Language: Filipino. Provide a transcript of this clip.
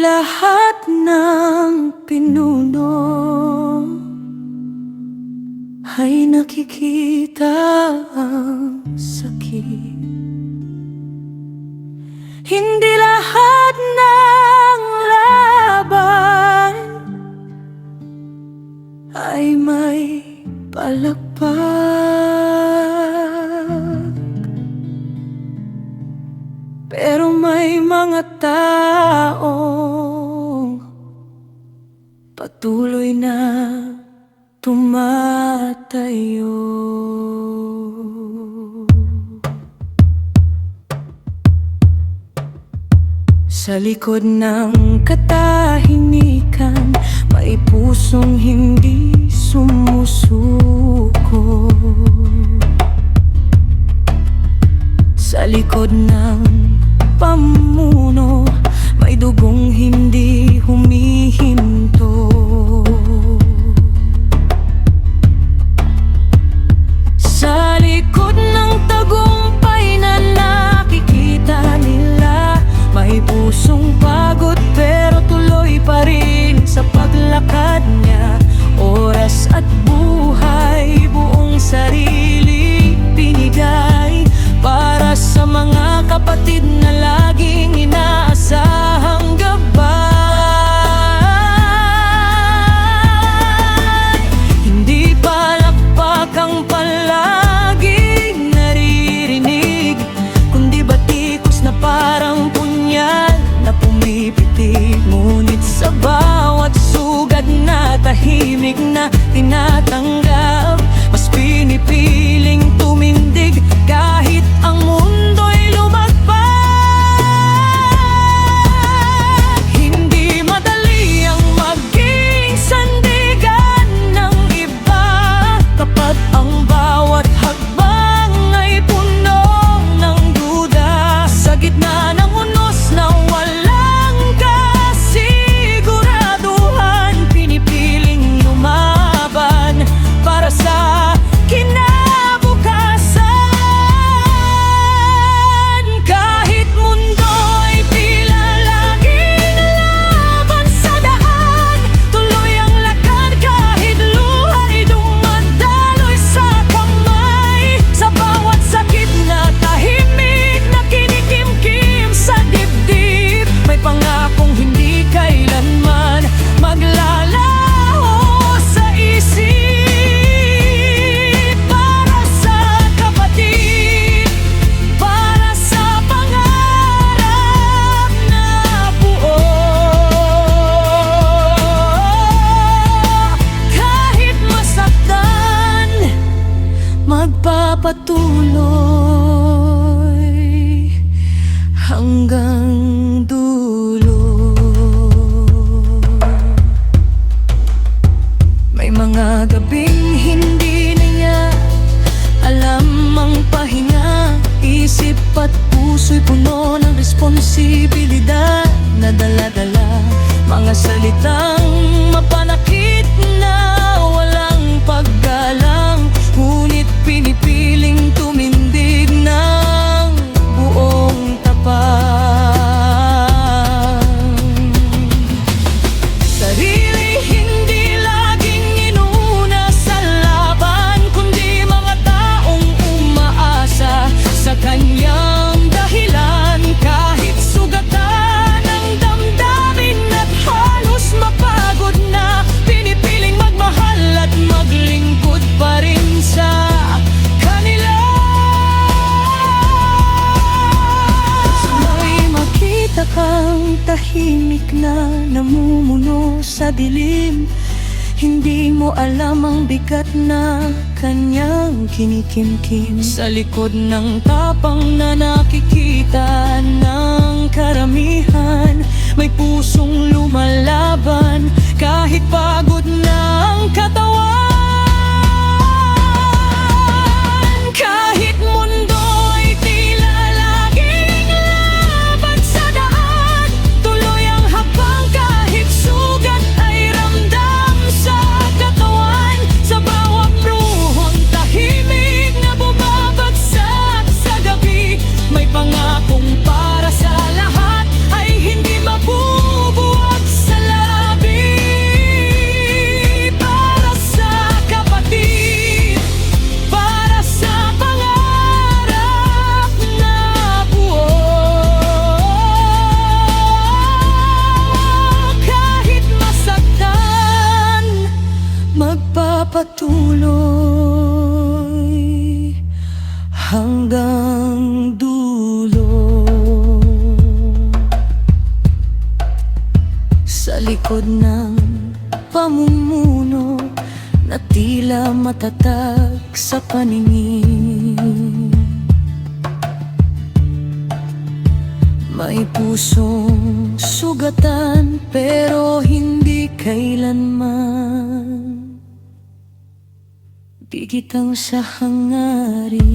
lahat ng pinuno ay nakikita ang sakit. Hindi lahat ng laban ay may palakpak, pero may mga taong patuloy na tumatayo. Sa likod ng katahimikan, may pusong hindi sumusuko. Sa likod ng pamuno, may dugong hindi humihinto. Sa likod ng tagumpay na nakikita nila, may pusong pagod pero tuloy pa rin sa paglakad niya. Oras at buhay, buong sarili binigay para sa mga kapatid na laging inaasahang gabay. Hindi palakpak ang palaging naririnig, kundi batikos na parang punyal na pumipitik. Ngunit sa bawat sugat na tahimik na tinatanggap, mas pinipiling tumindig kahit ang mundo'y lumagpas. Hindi madali ang maging sandigan ng iba kapag ang bawat hakbang ay puno ng duda. Sa gitna ng unos na walang kasiguraduhan, pinipiling lumaban para sa kinabukasan. Kahit mundo'y tila laging laban sa daan, tuloy ang lakad kahit luha'y dumadaloy sa kamay. Sa bawat sakit na tahimik na kinikimkim sa dibdib, may pangakong hindi kailanman maglalaho sa isip. Para sa kapatid, para sa pangarap na buo, kahit masaktan, magpapatuloy hanggang dulo. May mga gabing hindi na niya alam ang pahinga. Isip at puso'y puno ng responsibilidad na dala-dala. Mga salitang mapanakit na walang paggalang, ngunit pinipiling tumindig ng buong tapang. Sarili hindi laging inuna sa laban, kundi mga taong umaasa sa kanyang dahilan. Kahit sugatan ang damdamin at halos mapagod na, pinipiling magmahal at maglingkod pa rin sa kanila. May makita kang tahimik na namumuno sa dilim, hindi mo alam ang bigat na kanyang kinikimkim. Sa likod ng tapang na nakikita ng karamihan, may pusong lumalaban kahit pagod na ang katawan. Kahit mundo'y tila laging laban sa daan, tuloy ang hakbang kahit sugat ay ramdam sa katawan. Sa bawat bruhon tahimik na bumabagsak sa gabi, may pangakong para sa lahat ay hindi mabubuhay. likod ng pamumuno na tila matatag sa paningin. May pusong sugatan pero hindi kailanman bigitang sa hangarin.